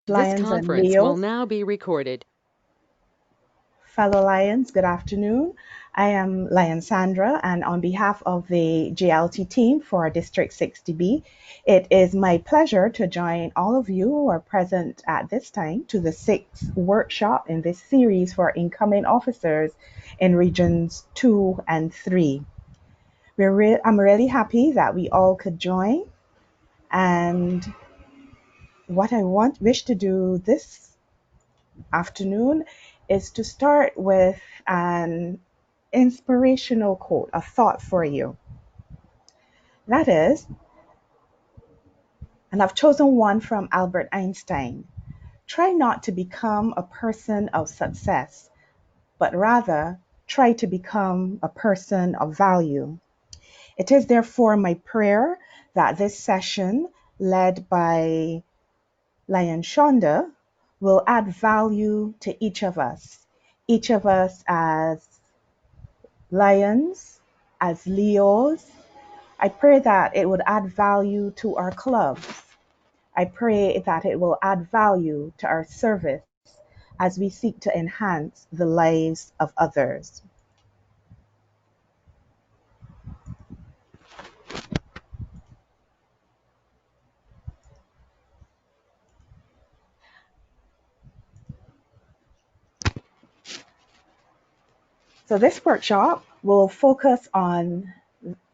This Lions and conference will Leos. now be recorded. Fellow Lions, good afternoon. I am Lion Sandra, and on behalf of the GLT team for District 60B, it is my pleasure to join all of you who are present at this time to the sixth workshop in this series for incoming officers in Regions 2 and 3. I'm really happy that we all could join, and what wish to do this afternoon is to start with an inspirational quote, a thought for you. That is, and I've chosen one from Albert Einstein: try not to become a person of success, but rather try to become a person of value. It is therefore my prayer that this session, led by Lion Shonda, will add value to each of us as lions, as Leos. I pray that it would add value to our clubs. I pray that it will add value to our service as we seek to enhance the lives of others. So, this workshop will focus on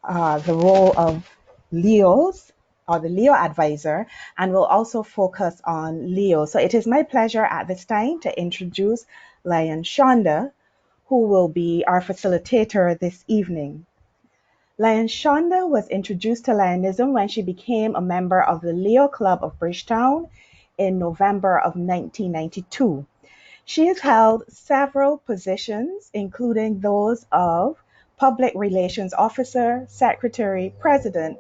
the role of Leos or the Leo advisor, and will also focus on Leo. So it is my pleasure at this time to introduce Lion Shonda, who will be our facilitator this evening. Lion Shonda was introduced to Lionism when she became a member of the Leo Club of Bridgetown in November of 1992. She has held several positions, including those of Public Relations Officer, Secretary, President,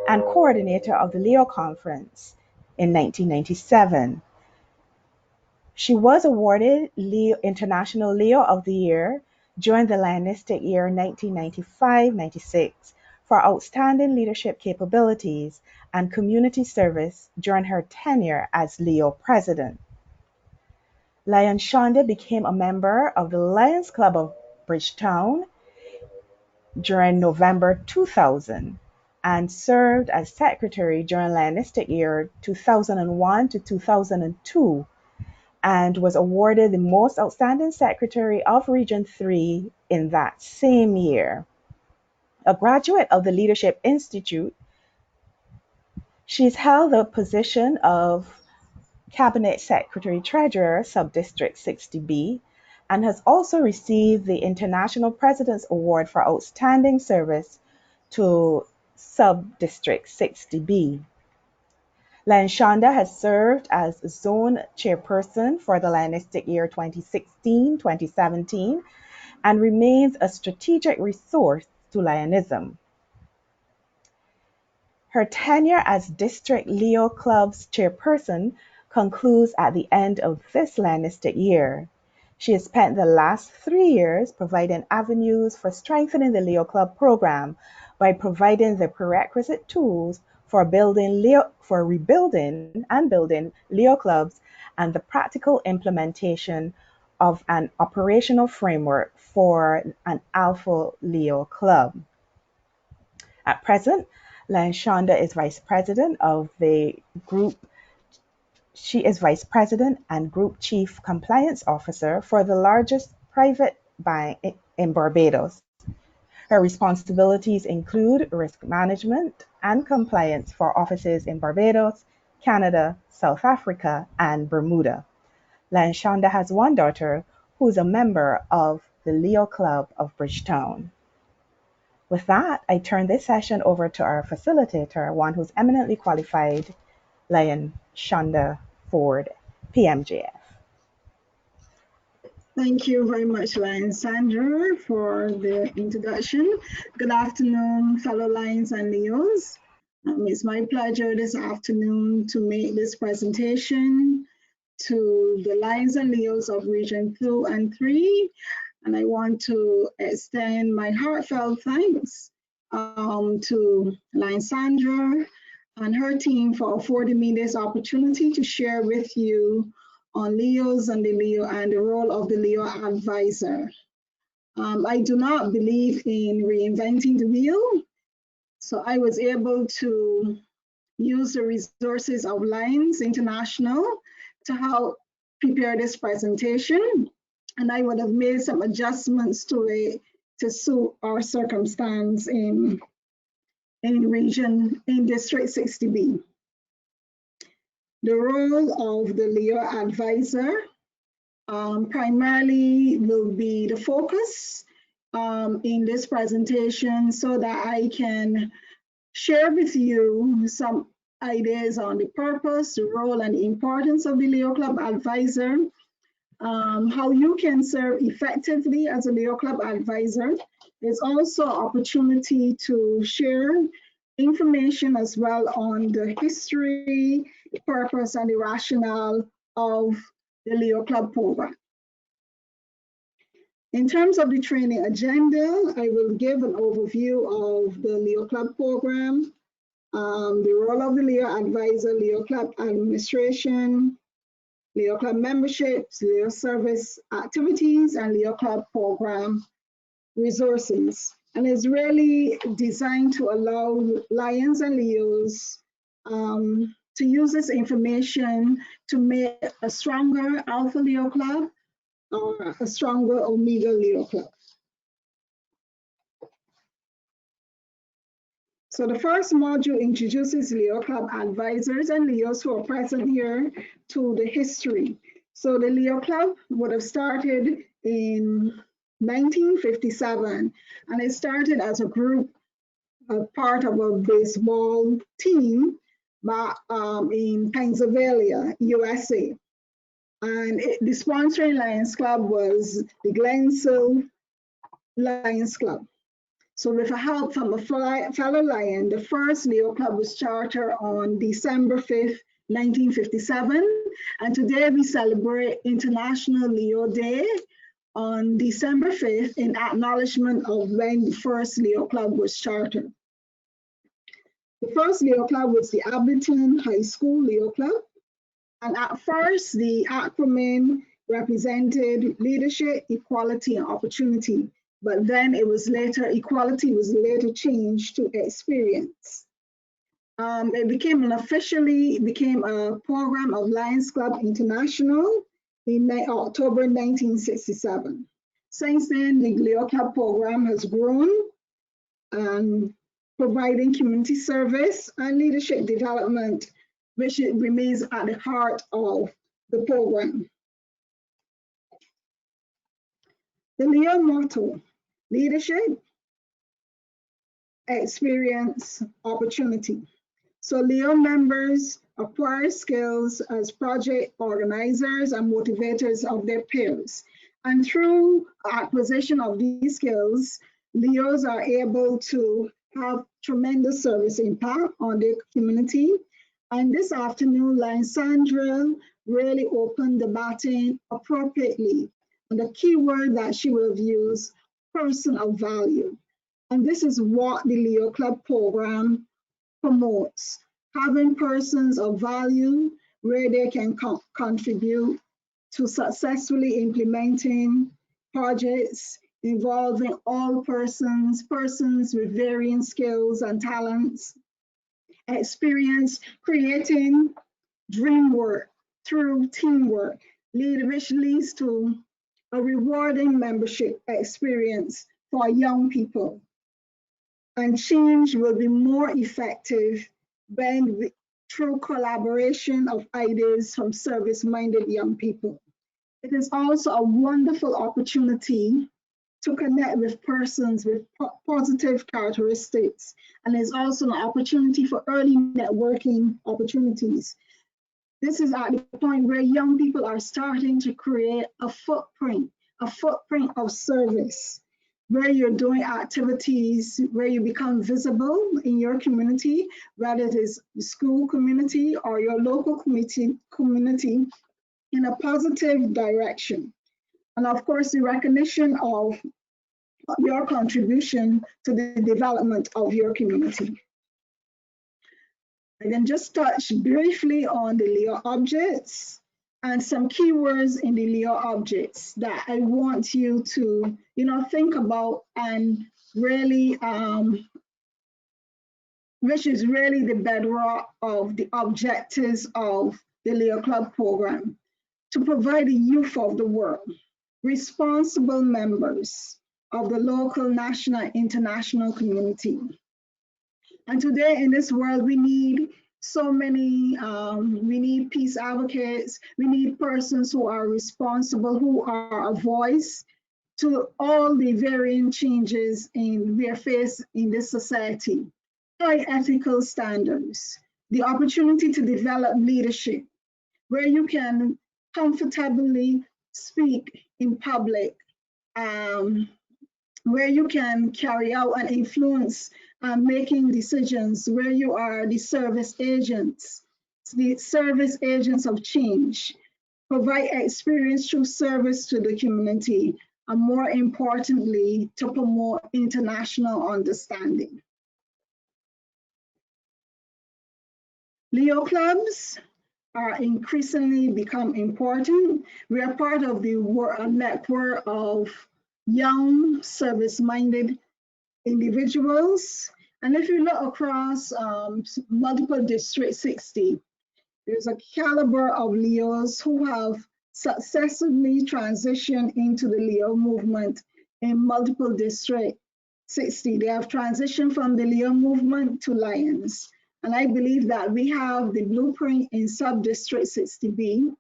and Coordinator of the Leo Conference in 1997. She was awarded International Leo of the Year during the Lionistic year 1995-96 for outstanding leadership capabilities and community service during her tenure as Leo President. Lion Shonda became a member of the Lions Club of Bridgetown during November 2000 and served as secretary during Lionistic year 2001 to 2002 and was awarded the Most Outstanding Secretary of Region 3 in that same year. A graduate of the Leadership Institute, she's held the position of Cabinet Secretary Treasurer, Subdistrict 60B, and has also received the International President's Award for Outstanding Service to Subdistrict 60B. Lion Shonda has served as Zone Chairperson for the Lionistic year 2016-2017 and remains a strategic resource to Lionism. Her tenure as District Leo Club's chairperson concludes at the end of this Lionistic year. She has spent the last 3 years providing avenues for strengthening the Leo Club program by providing the prerequisite tools for rebuilding and building Leo clubs and the practical implementation of an operational framework for an Alpha Leo club. At present, Lion Shonda is Vice President of the group. She is Vice President and Group Chief Compliance Officer for the largest private bank in Barbados. Her responsibilities include risk management and compliance for offices in Barbados, Canada, South Africa, and Bermuda. Lion Shonda has one daughter who is a member of the Leo Club of Bridgetown. With that, I turn this session over to our facilitator, one who's eminently qualified, Lion Shonda Ford, PMJF. Thank you very much, Lion Sandra, for the introduction. Good afternoon, fellow Lions and Leos. It's my pleasure this afternoon to make this presentation to the Lions and Leos of Region 2 and 3. And I want to extend my heartfelt thanks to Lion Sandra and her team for affording me this opportunity to share with you on Leos and the role of the Leo advisor. I do not believe in reinventing the wheel, so I was able to use the resources of Lions International to help prepare this presentation, and I would have made some adjustments to it to suit our circumstance in District 60B. The role of the Leo advisor primarily will be the focus in this presentation so that I can share with you some ideas on the purpose, the role, and the importance of the Leo Club advisor, how you can serve effectively as a Leo Club advisor. There's also opportunity to share information as well on the history, the purpose, and the rationale of the Leo Club program. In terms of the training agenda, I will give an overview of the Leo Club program, the role of the Leo advisor, Leo Club administration, Leo Club memberships, Leo service activities, and Leo Club program resources. And it's really designed to allow Lions and Leos to use this information to make a stronger Alpha Leo Club or a stronger Omega Leo Club. So the first module introduces Leo Club advisors and Leos who are present here to the history. So the Leo Club would have started in 1957, and it started as a group, part of a baseball team in Pennsylvania, USA. And the sponsoring Lions Club was the Glensill Lions Club. So with the help from a fellow Lion, the first Leo Club was chartered on December 5th, 1957. And today we celebrate International Leo Day on December 5th in acknowledgement of when the first Leo Club was chartered. The first Leo Club was the Abington High School Leo Club. And at first, the acronym represented leadership, equality, and opportunity. But then equality was later changed to experience. It officially became a program of Lions Club International in October 1967. Since then, the Leo Club program has grown, providing community service and leadership development, which remains at the heart of the program. The Leo motto: leadership, experience, opportunity. So Leo members acquire skills as project organizers and motivators of their peers. And through acquisition of these skills, Leos are able to have tremendous service impact on their community. And this afternoon, Sandra really opened the baton appropriately. And the key word that she will have used, person of value. And this is what the Leo Club program promotes, having persons of value where they can contribute to successfully implementing projects involving all persons with varying skills and talents, experience creating dream work through teamwork, which leads to a rewarding membership experience for young people. And change will be more effective when through collaboration of ideas from service-minded young people. It is also a wonderful opportunity to connect with persons with positive characteristics, and is also an opportunity for early networking opportunities. This is at the point where young people are starting to create a footprint of service, where you're doing activities, where you become visible in your community, whether it is the school community or your local community in a positive direction. And of course, the recognition of your contribution to the development of your community. I can just touch briefly on the Leo objects and some keywords in the Leo objects that I want you to, think about and really, which is really the bedrock of the objectives of the Leo Club program, to provide the youth of the world responsible members of the local, national, international community. And today in this world, we need so many, we need peace advocates, we need persons who are responsible, who are a voice to all the varying changes we are faced in this society. High ethical standards, the opportunity to develop leadership, where you can comfortably speak in public, um, where you can carry out and influence making decisions, where you are the service agents of change, provide experience through service to the community, and more importantly, to promote international understanding. Leo clubs are increasingly become important. We are part of the network of young service-minded individuals. And if you look across multiple District 60, there's a caliber of Leos who have successfully transitioned into the Leo movement in multiple District 60. They have transitioned from the Leo movement to Lions. And I believe that we have the blueprint in sub-District 60B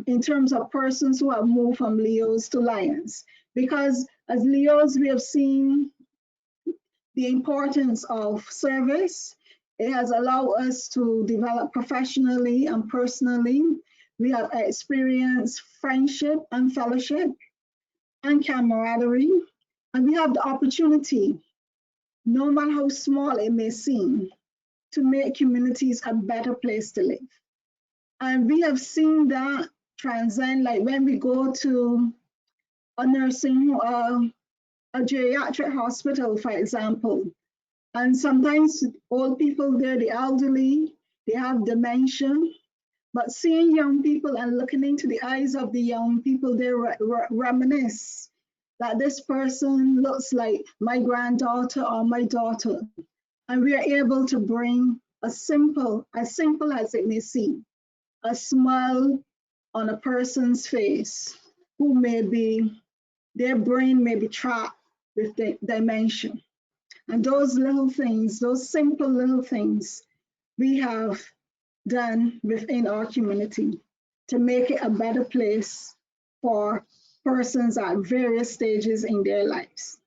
in terms of persons who have moved from Leos to Lions. Because as Leos, we have seen the importance of service. It has allowed us to develop professionally and personally. We have experienced friendship and fellowship and camaraderie. And we have the opportunity, no matter how small it may seem, to make communities a better place to live. And we have seen that transcend, like when we go to a nursing, a geriatric hospital, for example, and sometimes old people there, the elderly, they have dementia, but seeing young people and looking into the eyes of the young people, they reminisce that this person looks like my granddaughter or my daughter. And we are able to bring as simple as it may seem, a smile on a person's face who may be, their brain may be trapped with dementia. And those little things, those simple little things, we have done within our community to make it a better place for persons at various stages in their lives.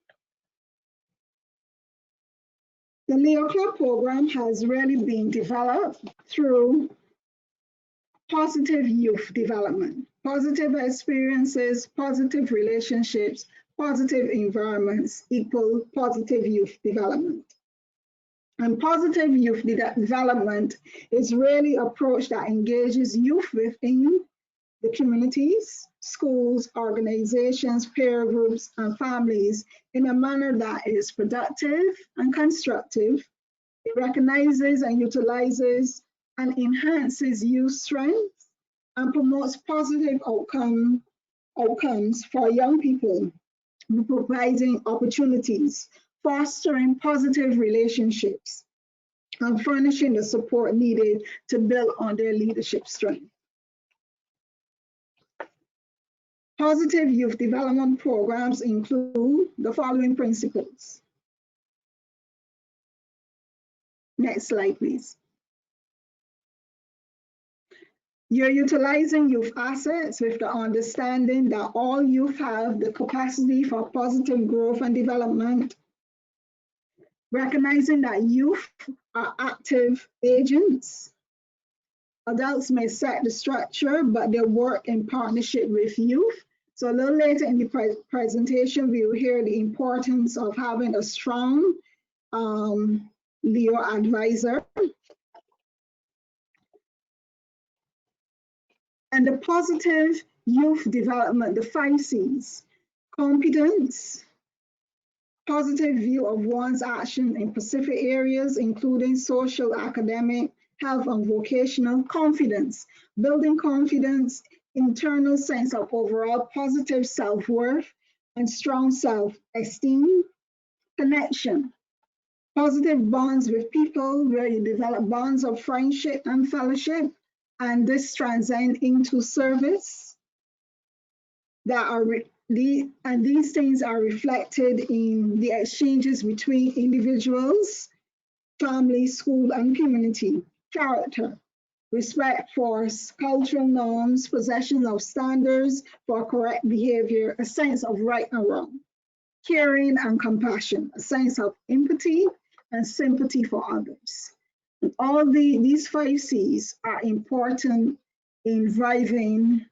The Leo Club program has really been developed through positive youth development, positive experiences, positive relationships, positive environments equal positive youth development. And positive youth development is really an approach that engages youth within the communities, schools, organizations, peer groups, and families in a manner that is productive and constructive. It recognizes and utilizes and enhances youth strength and promotes positive outcomes for young people, providing opportunities, fostering positive relationships, and furnishing the support needed to build on their leadership strength. Positive youth development programs include the following principles. Next slide, please. You're utilizing youth assets with the understanding that all youth have the capacity for positive growth and development, recognizing that youth are active agents. Adults may set the structure, but they work in partnership with youth. So a little later in the presentation, we will hear the importance of having a strong Leo advisor. And the positive youth development, the 5 C's: competence, positive view of one's action in specific areas, including social, academic, health, and vocational, confidence, building confidence, internal sense of overall positive self-worth, and strong self-esteem, connection, positive bonds with people where you develop bonds of friendship and fellowship, and this transcend into service that are and these things are reflected in the exchanges between individuals, family, school, and community. Character, respect for cultural norms, possession of standards for correct behavior, a sense of right and wrong. Caring and compassion, a sense of empathy and sympathy for others. And all these 5 C's are important in driving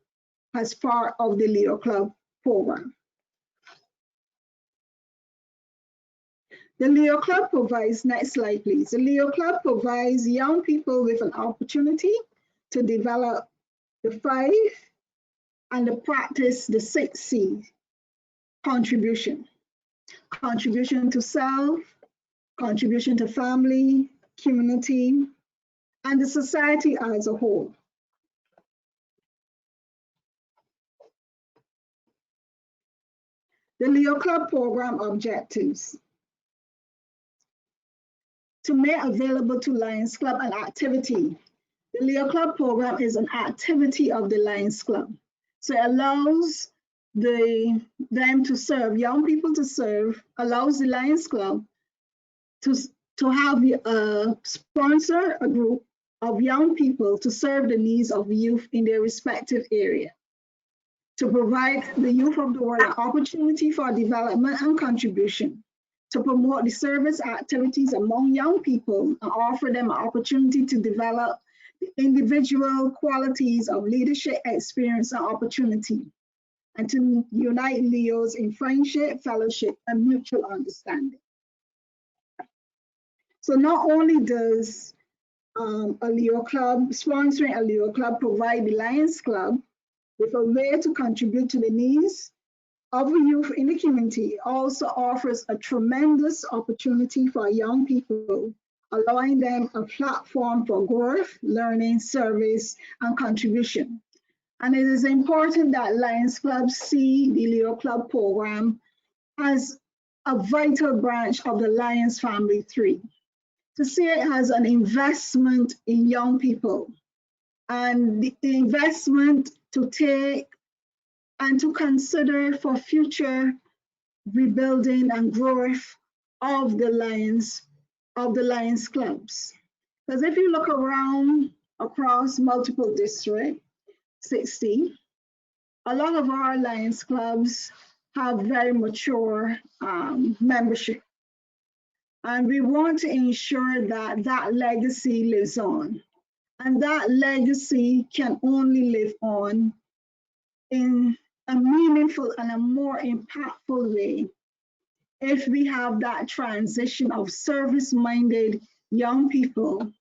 as part of the Leo Club program. The Leo Club provides, next slide please, the Leo Club provides young people with an opportunity to develop the 5 and to practice the 6 C, contribution. Contribution to self, contribution to family, community, and the society as a whole. The Leo Club program objectives. To make available to Lions Club an activity. The Leo Club program is an activity of the Lions Club. So it allows them to serve, young people to serve, allows the Lions Club to have sponsor a group of young people to serve the needs of youth in their respective area, to provide the youth of the world an opportunity for development and contribution, to promote the service activities among young people and offer them an opportunity to develop the individual qualities of leadership, experience, and opportunity, and to unite Leos in friendship, fellowship, and mutual understanding. So not only does a Leo Club, sponsoring a Leo Club provide the Lions Club with a way to contribute to the needs of the youth in the community, it also offers a tremendous opportunity for young people, allowing them a platform for growth, learning, service, and contribution. And it is important that Lions Club see the Leo Club program as a vital branch of the Lions Family 3. To see it as an investment in young people and the investment to take and to consider for future rebuilding and growth of the Lions clubs. Because if you look around across multiple districts, 60, a lot of our Lions clubs have very mature membership. And we want to ensure that that legacy lives on. And that legacy can only live on in a meaningful and a more impactful way if we have that transition of service-minded young people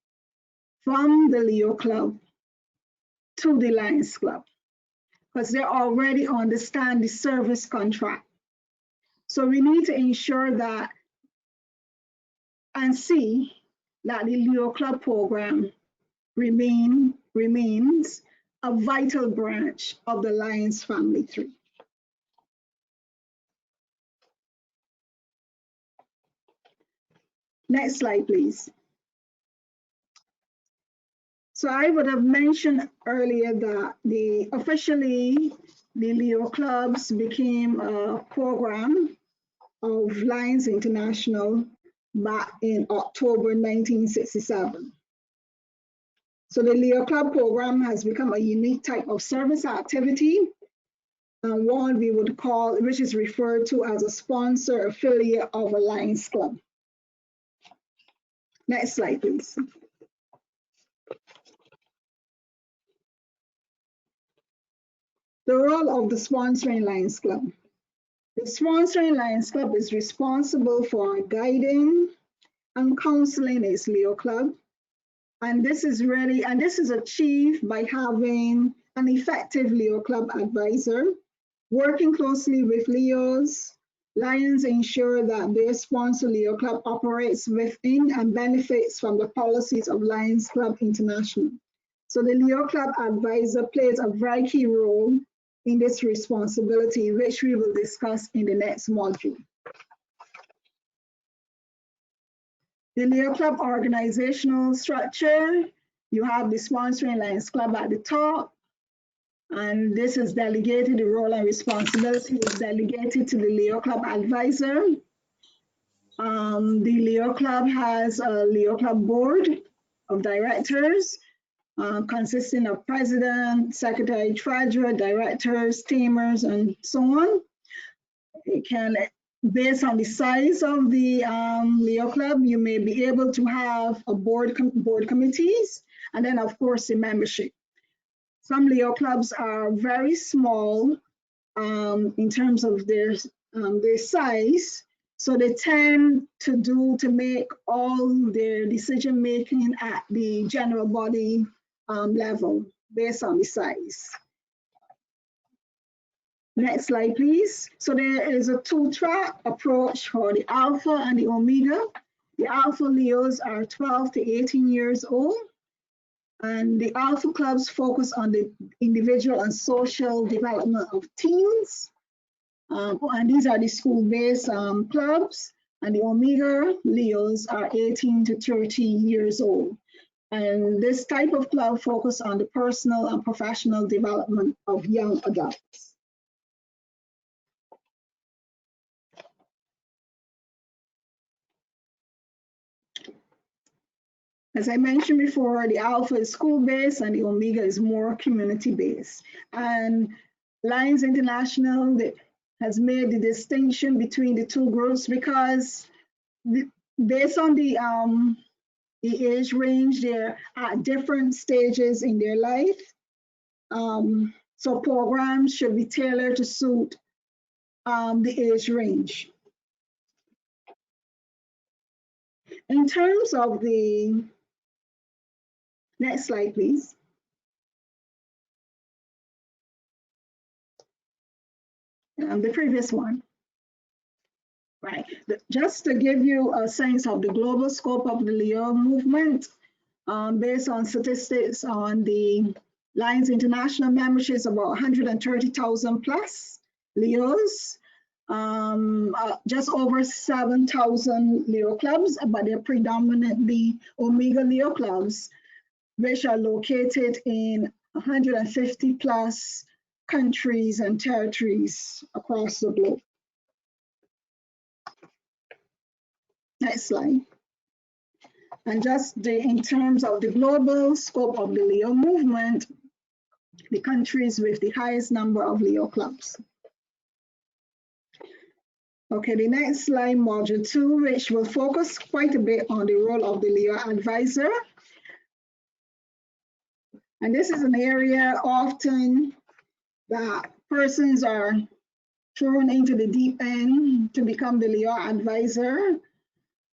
from the Leo Club to the Lions Club, because they already understand the service contract. So we need to ensure that and see that the Leo Club program remains a vital branch of the Lions Family 3. Next slide, please. So I would have mentioned earlier that officially the Leo Clubs became a program of Lions International back in October 1967. So the Leo Club program has become a unique type of service activity, and one we would call, which is referred to as a sponsor affiliate of a Lions Club. Next slide, please. The role of the sponsoring Lions Club. The sponsoring Lions Club is responsible for guiding and counseling its Leo Club. And this is achieved by having an effective Leo Club advisor, working closely with Leos, Lions ensure that their sponsor Leo Club operates within and benefits from the policies of Lions Club International. So the Leo Club advisor plays a very key role in this responsibility, which we will discuss in the next module. The Leo Club organizational structure, you have the sponsoring Lions Club at the top, and this is delegated, the role and responsibility is delegated to the Leo Club advisor. The Leo Club has a Leo Club board of directors consisting of president, secretary, treasurer, directors, teamers, and so on. It can, based on the size of the Leo Club, you may be able to have a board committees, and then of course the membership. Some Leo clubs are very small in terms of their size, so they tend to make all their decision making at the general body level based on the size. Next slide, please. So there is a two-track approach for the Alpha and the Omega. The Alpha Leos are 12 to 18 years old. And the Alpha clubs focus on the individual and social development of teens. And these are the school-based clubs. And the Omega Leos are 18 to 30 years old. And this type of club focus on the personal and professional development of young adults. As I mentioned before, the Alpha is school-based and the Omega is more community-based. And Lions International has made the distinction between the two groups because based on the age range, they're at different stages in their life. So programs should be tailored to suit the age range. In terms of the, next slide, please. The previous one. Right, just to give you a sense of the global scope of the Leo movement, based on statistics on the Lions International membership is about 130,000 plus Leos, just over 7,000 Leo clubs, but they're predominantly Omega Leo clubs, which are located in 150 plus countries and territories across the globe. Next slide. And just in terms of the global scope of the Leo movement, the countries with the highest number of Leo clubs. Okay, the next slide, module 2, which will focus quite a bit on the role of the Leo advisor. And this is an area often that persons are thrown into the deep end to become the Leo advisor.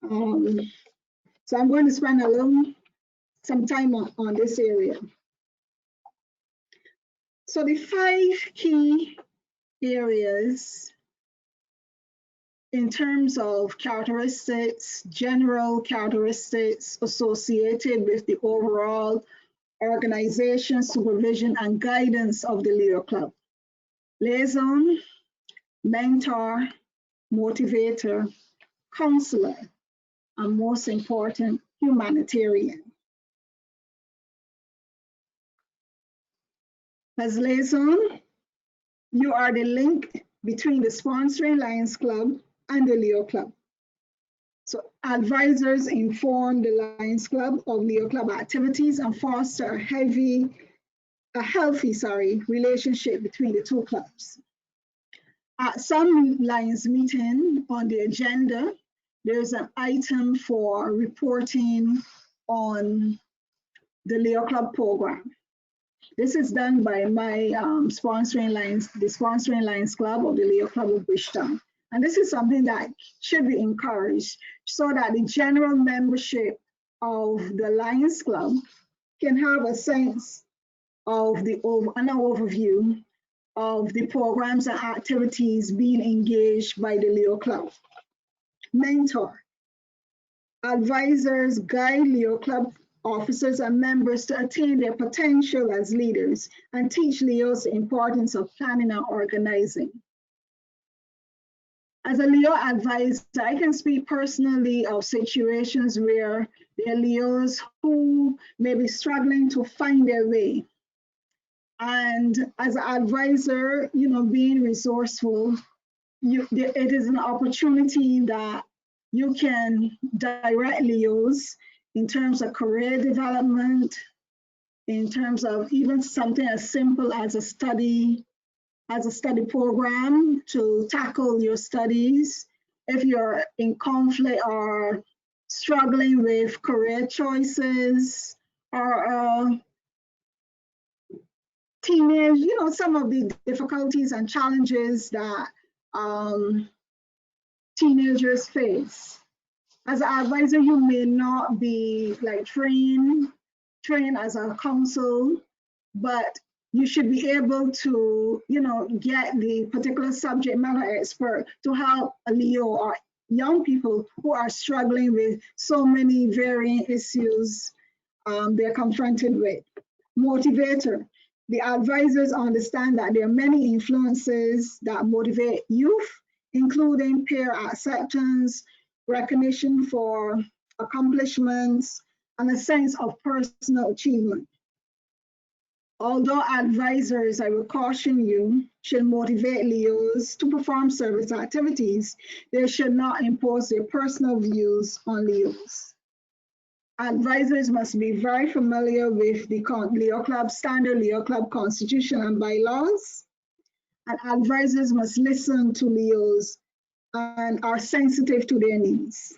So I'm going to spend some time on this area. So the 5 key areas in terms of characteristics, general characteristics associated with the overall organization, supervision, and guidance of the Leo Club. Liaison, mentor, motivator, counselor, and most important, humanitarian. As liaison, you are the link between the sponsoring Lions Club and the Leo Club. So advisors inform the Lions Club of Leo Club activities and foster a healthy relationship between the two clubs. At some Lions meeting on the agenda, there's an item for reporting on the Leo Club program. This is done by my the Sponsoring Lions Club of the Leo Club of Bridgetown. And this is something that should be encouraged so that the general membership of the Lions Club can have a sense of an overview of the programs and activities being engaged by the Leo Club. Mentor. Advisors guide Leo Club officers and members to attain their potential as leaders and teach Leos the importance of planning and organizing. As a Leo advisor, I can speak personally of situations where there are Leos who may be struggling to find their way. And as an advisor, being resourceful, it is an opportunity that you can directly use in terms of career development, in terms of even something as simple as a study program to tackle your studies. If you're in conflict or struggling with career choices or teenage, some of the difficulties and challenges that teenagers face. As an advisor, you may not be like trained as a counsel, but you should be able to, get the particular subject matter expert to help a Leo or young people who are struggling with so many varying issues they're confronted with. Motivator. The advisors understand that there are many influences that motivate youth, including peer acceptance, recognition for accomplishments, and a sense of personal achievement. Although advisors, I will caution you, should motivate Leos to perform service activities, they should not impose their personal views on Leos. Advisors must be very familiar with the Leo Club standard Leo Club constitution and bylaws. And advisors must listen to Leos and are sensitive to their needs.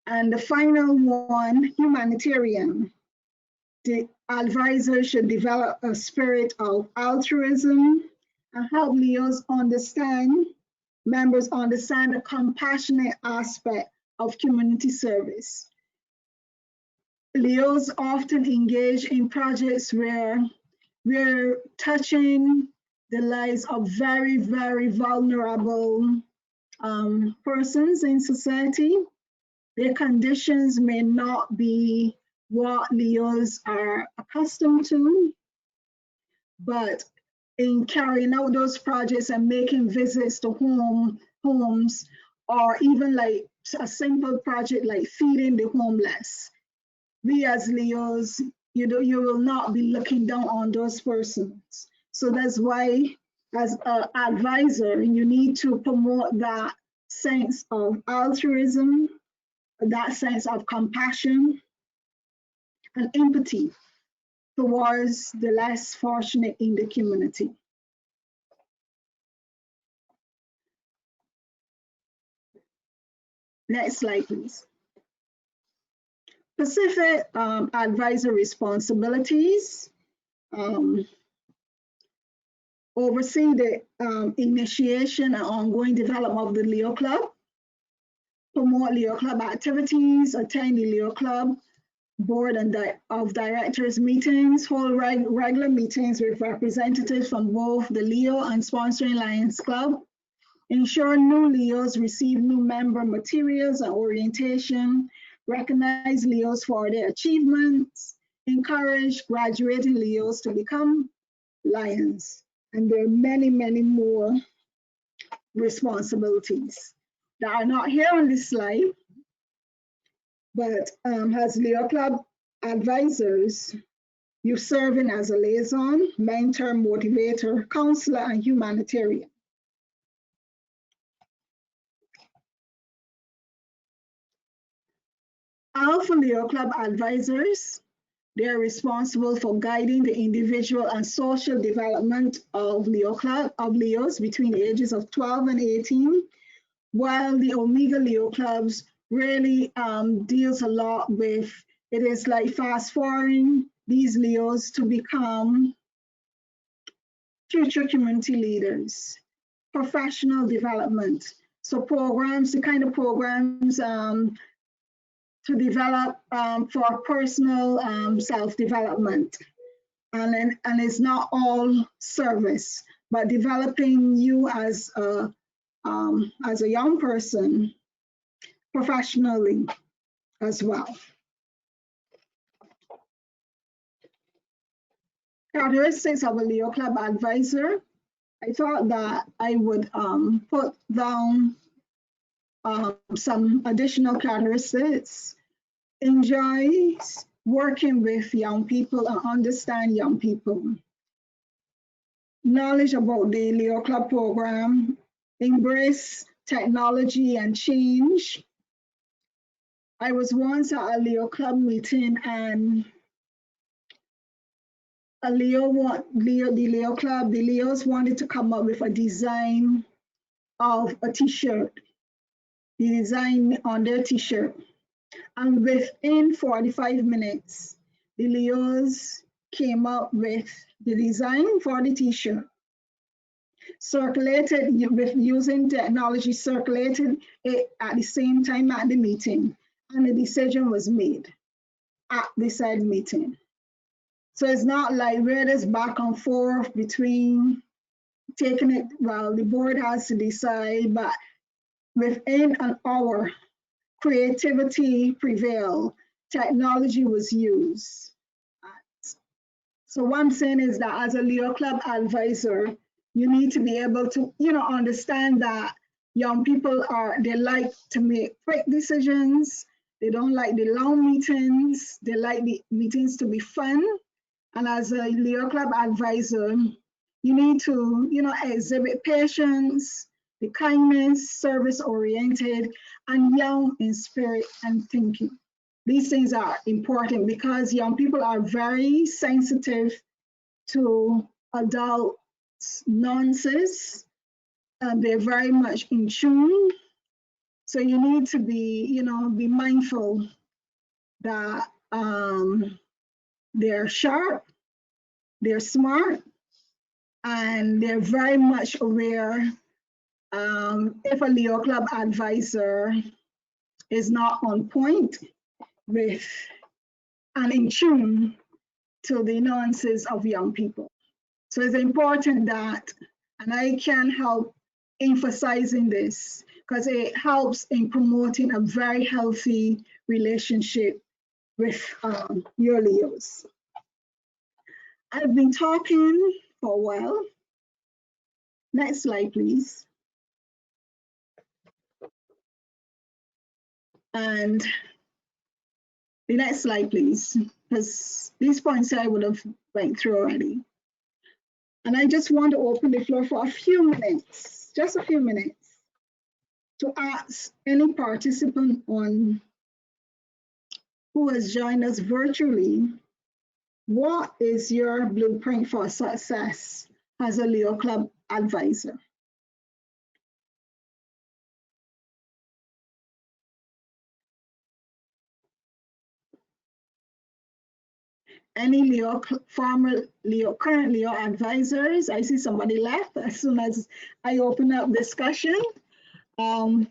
And the final one, humanitarian. The advisor should develop a spirit of altruism and help Leos members understand the compassionate aspect of community service. Leos often engage in projects where we're touching the lives of very, very vulnerable persons in society. Their conditions may not be what Leos are accustomed to, but in carrying out those projects and making visits to homes, or even like a simple project like feeding the homeless, we as Leos, you will not be looking down on those persons. So that's why, as an advisor, you need to promote that sense of altruism, that sense of compassion and empathy towards the less fortunate in the community. Next slide, please. Specific advisor responsibilities. Oversee the initiation and ongoing development of the Leo Club, promote Leo Club activities, attend the Leo Club board of directors meetings, hold regular meetings with representatives from both the Leo and sponsoring Lions Club, ensure new Leos receive new member materials and orientation, recognize Leos for their achievements, encourage graduating Leos to become Lions. And there are many, many more responsibilities that are not here on this slide, but as Leo Club advisors, you're serving as a liaison, mentor, motivator, counselor, and humanitarian. Alpha Leo Club advisors, they are responsible for guiding the individual and social development of Leos between the ages of 12 and 18, while the Omega Leo clubs really deals a lot with, it is like fast forwarding these Leos to become future community leaders, professional development. So programs, the kind of programs to develop for personal self-development. and it's not all service, but developing you as a young person professionally as well. Characteristics of a Leo Club advisor. I thought that I would put down some additional characteristics. Enjoys working with young people and understand young people. Knowledge about the Leo Club program. Embrace technology and change. I was once at a Leo Club meeting, and the Leos wanted to come up with a design of a t-shirt, the design on their t-shirt. And within 45 minutes, the Leos came up with the design for the t-shirt. Circulated with using technology, circulated it at the same time at the meeting, and the decision was made at the said meeting. So it's not like where there's back and forth between taking it, well, the board has to decide, but within an hour, creativity prevailed, technology was used. So what I'm saying is that as a Leo Club advisor, you need to be able to, understand that young people they like to make quick decisions. They don't like the long meetings. They like the meetings to be fun. And as a Leo Club advisor, you need to, exhibit patience, the kindness, service oriented, and young in spirit and thinking. These things are important because young people are very sensitive to adult nuances, and they're very much in tune. So you need to be mindful that they're sharp, they're smart, and they're very much aware if a Leo Club advisor is not on point with and in tune to the nuances of young people. So it's important that, and I can help emphasizing this because it helps in promoting a very healthy relationship with your Leos. I've been talking for a while. Next slide, please. And the next slide, please, because these points I would have went through already. And I just want to open the floor for a few minutes, just a few minutes, to ask any participant who has joined us virtually, what is your blueprint for success as a Leo Club advisor? Any former Leo, current Leo advisors? I see somebody left as soon as I open up discussion. I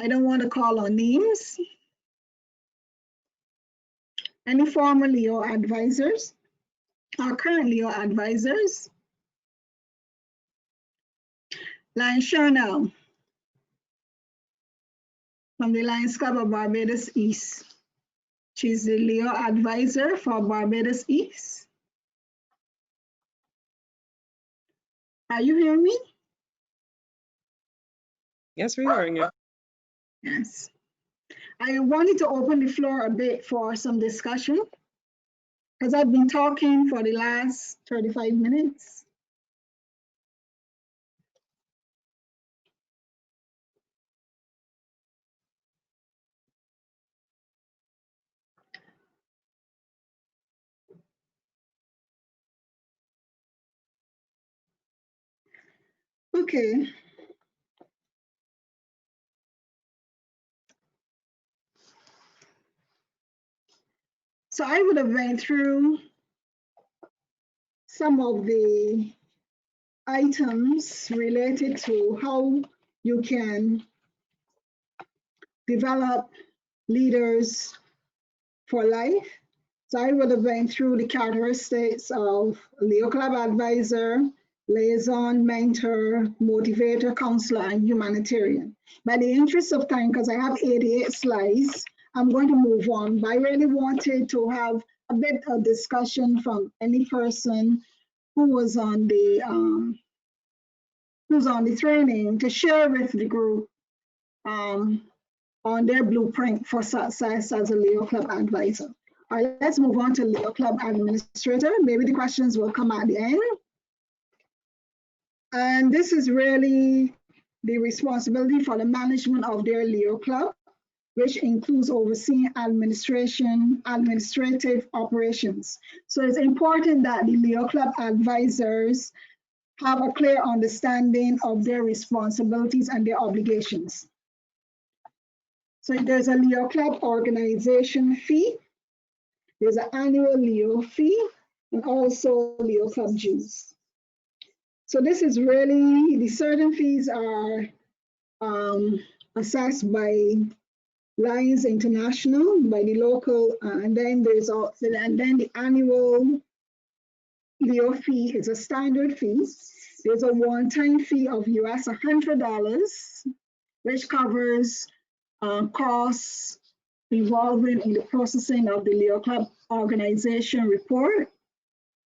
don't want to call on names. Any former Leo advisors or current Leo advisors? Lion Charnel from the Lions Club of Barbados East. She's the Leo advisor for Barbados East. Are you hearing me? Yes, we're hearing you. Yes. I wanted to open the floor a bit for some discussion because I've been talking for the last 35 minutes. Okay. So I would have went through some of the items related to how you can develop leaders for life So I would have went through the characteristics of Leo Club advisor, liaison, mentor, motivator, counselor, and humanitarian. By the interest of time, because I have 88 slides, I'm going to move on. But I really wanted to have a bit of discussion from any person who was on the training to share with the group on their blueprint for success as a Leo Club advisor. All right, let's move on to Leo Club administrator. Maybe the questions will come at the end. And this is really the responsibility for the management of their Leo Club, which includes overseeing administrative operations. So it's important that the Leo Club advisors have a clear understanding of their responsibilities and their obligations. So there's a Leo Club organization fee, there's an annual Leo fee, and also Leo Club dues. So this is really, the certain fees are assessed by Lions International, by the local, and then the annual Leo fee is a standard fee. There's a one-time fee of US $100, which covers costs involving in the processing of the Leo Club organization report,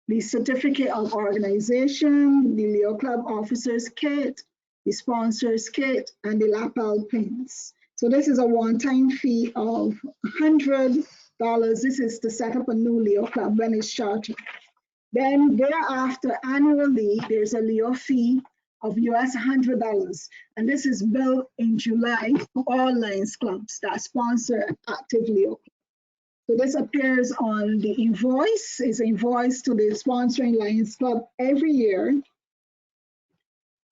the certificate of organization, the Leo Club officers kit, the sponsors kit, and the lapel pins. So this is a one-time fee of $100. This is to set up a new Leo Club when it's chartered. Then thereafter, annually, there's a Leo fee of US $100. And this is billed in July for all Lions clubs that sponsor active Leo. So this appears on the invoice, is invoiced to the sponsoring Lions Club every year,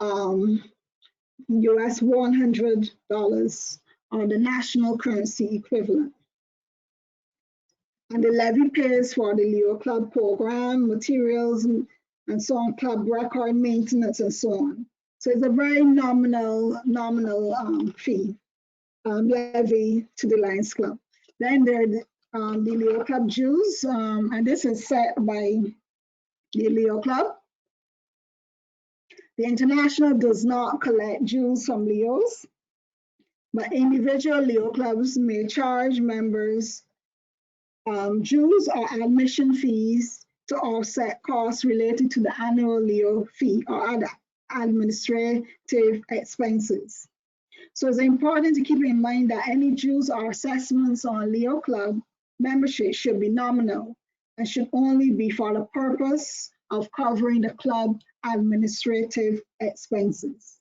US $100 on the national currency equivalent. And the levy pays for the Leo Club program, materials, and so on, club record maintenance, and so on. So it's a very nominal fee levy to the Lions Club. Then there are the Leo Club dues, and this is set by the Leo Club. The International does not collect dues from Leos, but individual Leo clubs may charge members dues or admission fees to offset costs related to the annual Leo fee or other administrative expenses. So it's important to keep in mind that any dues or assessments on Leo Club membership should be nominal and should only be for the purpose of covering the club administrative expenses.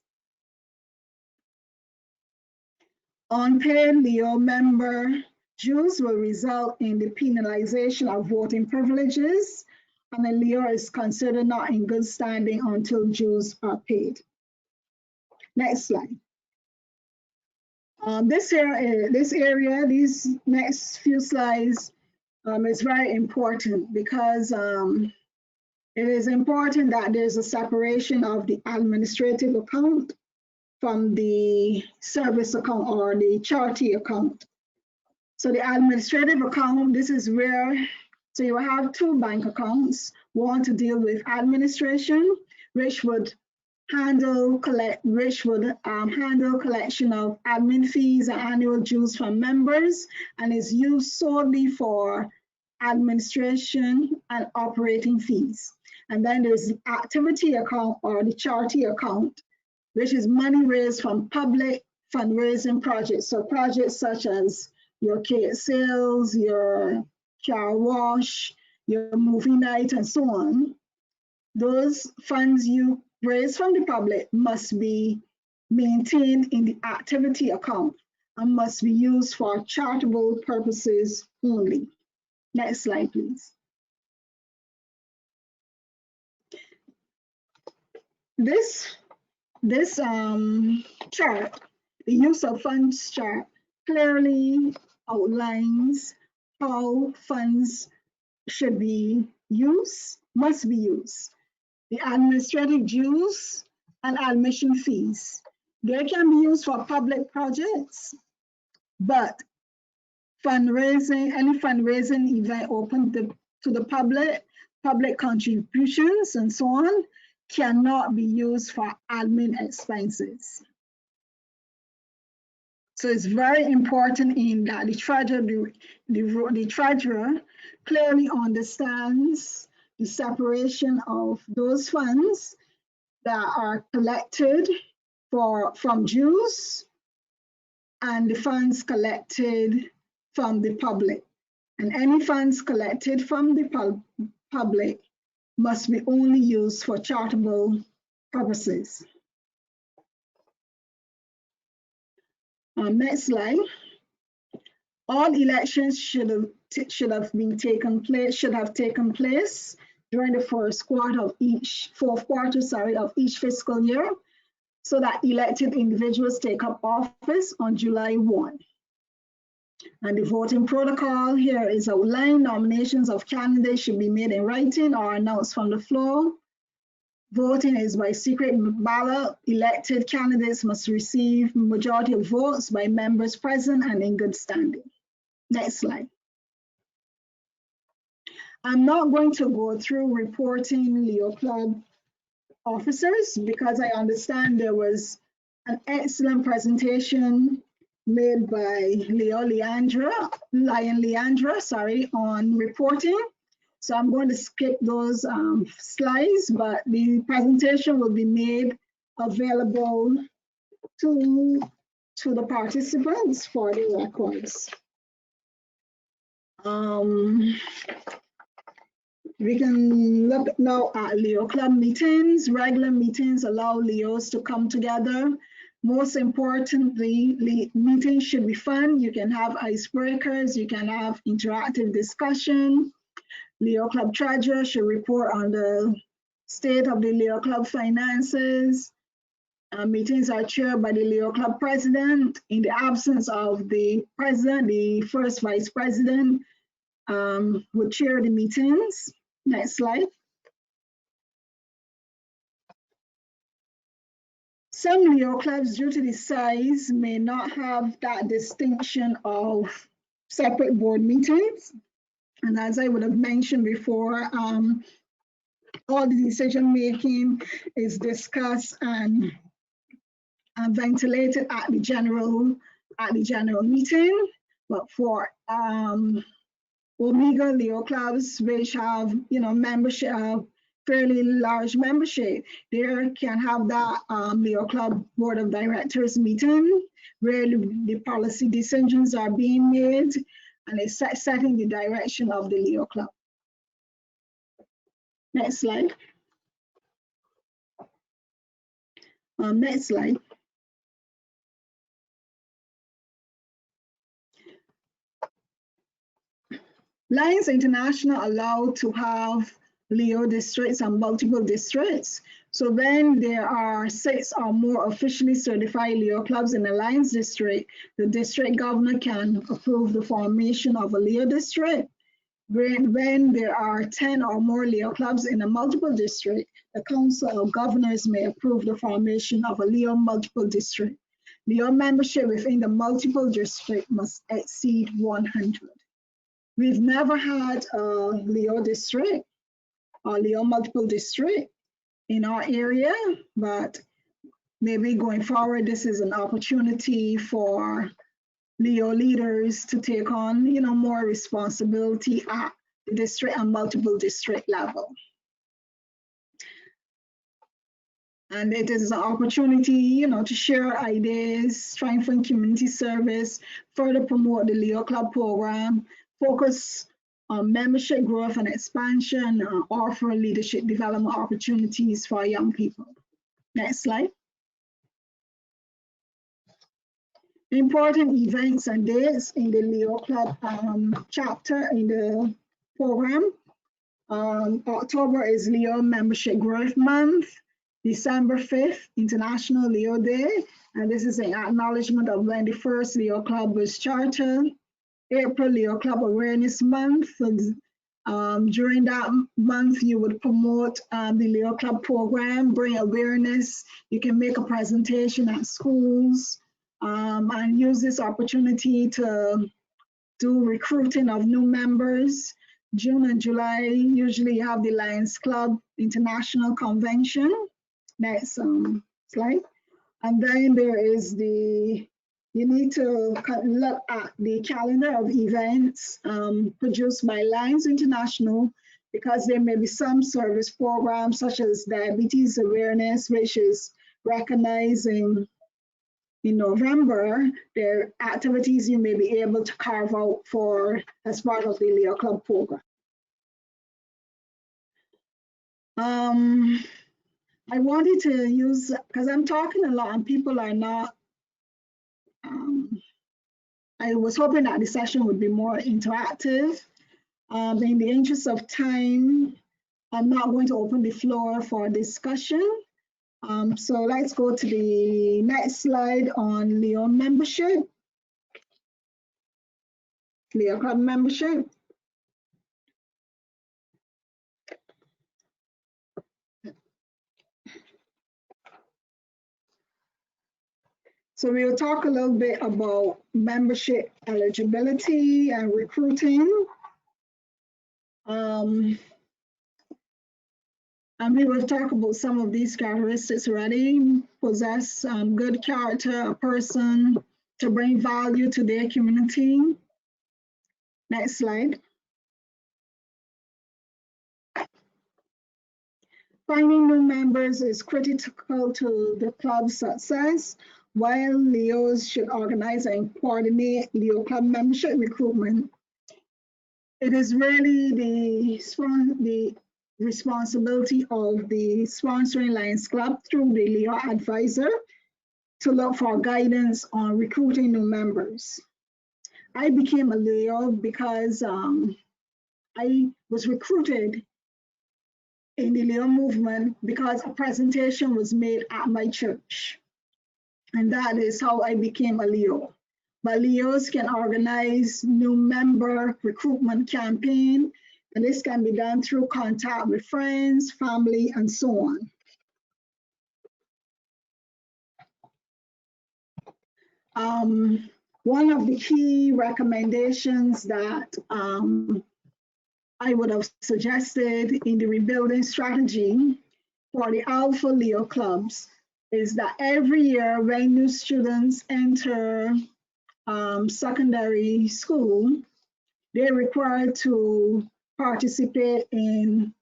Unpaid Leo member dues will result in the penalization of voting privileges, and a Leo is considered not in good standing until dues are paid. Next slide. This area, these next few slides is very important because it is important that there's a separation of the administrative account from the service account or the charity account. So the administrative account, this is where, so you have two bank accounts, one to deal with administration, which would handle collection of admin fees and annual dues from members, and is used solely for administration and operating fees. And then there's the activity account or the charity account, which is money raised from public fundraising projects. So projects such as your cake sales, your car wash, your movie night, and so on. Those funds you raise from the public must be maintained in the activity account and must be used for charitable purposes only. Next slide, please. This chart, the use of funds chart, clearly outlines how funds should be used, must be used. The administrative dues and admission fees, they can be used for public projects, but fundraising, any fundraising event open to the public contributions and so on, cannot be used for admin expenses. So it's very important in that the treasurer clearly understands the separation of those funds that are collected from dues and the funds collected from the public. And any funds collected from the public must be only used for charitable purposes. Next slide. All elections should have taken place during the fourth quarter of each fiscal year, so that elected individuals take up office on July 1. And the voting protocol here is outlined. Nominations of candidates should be made in writing or announced from the floor. Voting is by secret ballot. Elected candidates must receive majority of votes by members present and in good standing. Next slide. I'm not going to go through reporting Leo Club officers because I understand there was an excellent presentation made by Lion Leandra, on reporting. So I'm going to skip those slides, but the presentation will be made available to the participants for the records. We can look now at Leo Club meetings. Regular meetings allow Leos to come together. Most importantly, meetings should be fun. You can have icebreakers, you can have interactive discussion. Leo Club treasurer should report on the state of the Leo Club finances. Meetings are chaired by the Leo Club president. In the absence of the president, the first vice president would chair the meetings. Next slide. Some Leo clubs, due to the size, may not have that distinction of separate board meetings. And as I would have mentioned before, all the decision making is discussed and ventilated at the general meeting. But for Omega Leo clubs, which have membership, fairly large membership, they can have that Leo Club Board of Directors meeting where the policy decisions are being made and it's setting the direction of the Leo Club. Next slide. Next slide. Lions International allowed to have Leo districts and multiple districts. So when there are 6 or more officially certified Leo clubs in a Lions district, the district governor can approve the formation of a Leo district. When there are 10 or more Leo clubs in a multiple district, the Council of Governors may approve the formation of a Leo multiple district. Leo membership within the multiple district must exceed 100. We've never had a Leo district or Leo multiple district in our area, but maybe going forward, this is an opportunity for Leo leaders to take on, more responsibility at the district and multiple district level. And it is an opportunity, to share ideas, strengthen community service, further promote the Leo Club program, focus on membership growth and expansion, offer leadership development opportunities for young people. Next slide. Important events and dates in the Leo Club chapter in the program. October is Leo Membership Growth Month. December 5th, International Leo Day. And this is an acknowledgement of when the first Leo Club was chartered. April Leo Club Awareness Month. During that month, you would promote the Leo Club program, bring awareness. You can make a presentation at schools and use this opportunity to do recruiting of new members. June and July, usually you have the Lions Club International Convention. Next slide. And then there is you need to look at the calendar of events produced by Lions International, because there may be some service programs such as diabetes awareness, which is recognizing in November. There are activities you may be able to carve out for as part of the Leo Club program. I wanted to use, because I'm talking a lot and people are not, I was hoping that the session would be more interactive. In the interest of time, I'm not going to open the floor for discussion. So let's go to the next slide on Leo membership, Leo Club membership. So we'll talk a little bit about membership eligibility and recruiting. And we will talk about some of these characteristics already. Possess good character, a person to bring value to their community. Next slide. Finding new members is critical to the club's success. While Leos should organize and coordinate Leo Club membership recruitment, it is really the responsibility of the sponsoring Lions Club through the Leo advisor to look for guidance on recruiting new members. I became a Leo because I was recruited in the Leo movement because a presentation was made at my church. And that is how I became a Leo. But Leos can organize new member recruitment campaign, and this can be done through contact with friends, family, and so on. One of the key recommendations that I would have suggested in the rebuilding strategy for the Alpha Leo clubs is that every year when new students enter secondary school, they're required to participate in,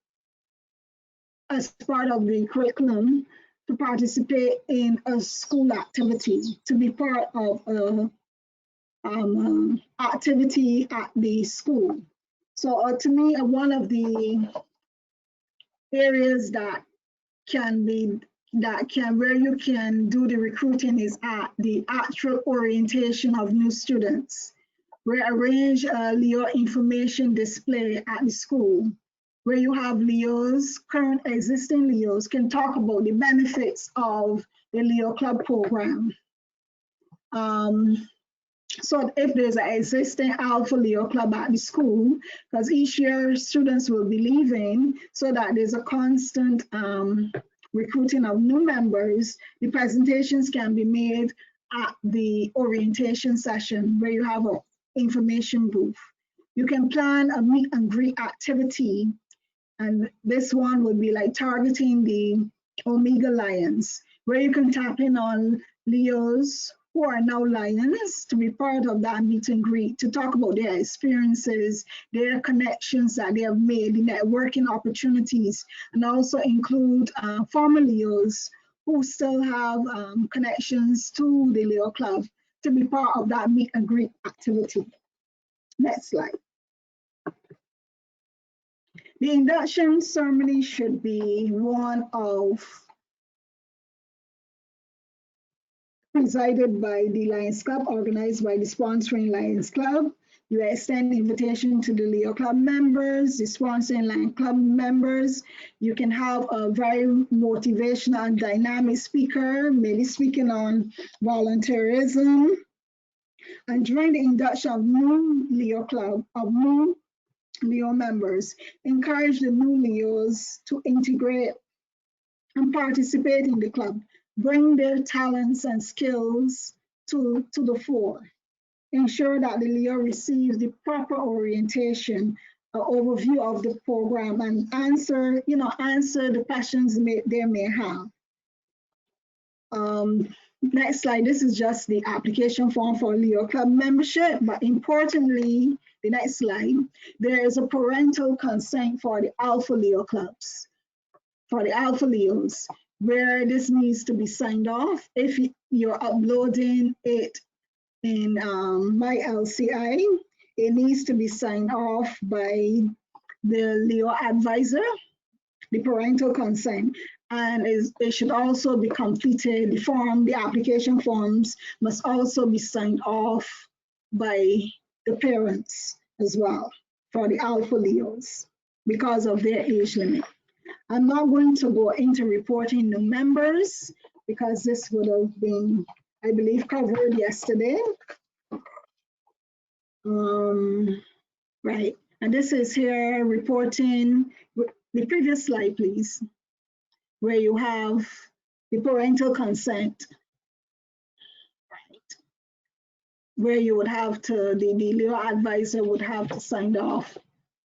as part of the curriculum, to participate in a school activity, to be part of a activity at the school. So to me, one of the areas that where you can do the recruiting is at the actual orientation of new students. We arrange a Leo information display at the school, where you have Leos, current existing Leos, can talk about the benefits of the Leo Club program. So if there's an existing Alpha Leo Club at the school, because each year students will be leaving, so that there's a constant recruiting of new members, the presentations can be made at the orientation session where you have an information booth. You can plan a meet and greet activity, and this one would be like targeting the Omega Lions, where you can tap in on Leos who are now Lions to be part of that meet and greet, to talk about their experiences, their connections that they have made, the networking opportunities, and also include former Leos who still have connections to the Leo Club to be part of that meet and greet activity. Next slide. The induction ceremony should be one of presided by the Lions Club, organized by the sponsoring Lions Club. You extend invitation to the Leo Club members, the sponsoring Lions Club members. You can have a very motivational and dynamic speaker, maybe speaking on volunteerism. And during the induction of new Leo Club, of new Leo members, encourage the new Leos to integrate and participate in the club, bring their talents and skills to the fore. ensure that the Leo receives the proper orientation, overview of the program, and answer the questions they may have. Next slide. This is just the application form for Leo Club membership, but importantly, the next slide, there is a parental consent for the Alpha Leo clubs, for the Alpha Leos, where this needs to be signed off. If you're uploading it in my LCI, it needs to be signed off by the Leo advisor, the parental consent, and it should also be completed. The application forms must also be signed off by the parents as well for the Alpha Leos because of their age limit. I'm not going to go into reporting new members because this would have been, I believe, covered yesterday. Right, and this is here reporting, the previous slide, please, where you have the parental consent, right, where you would have to, the Leo advisor would have to sign off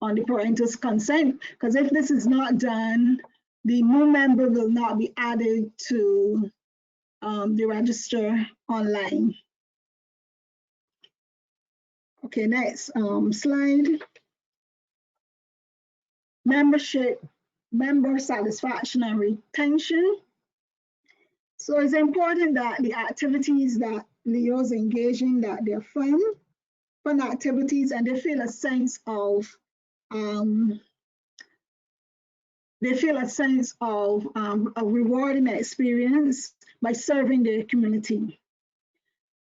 on the parental consent, because if this is not done, the new member will not be added to the register online. Okay, next slide. Membership, member satisfaction and retention. So it's important that the activities that Leos engage in, that they're fun activities, and they feel a sense of a rewarding experience by serving the community.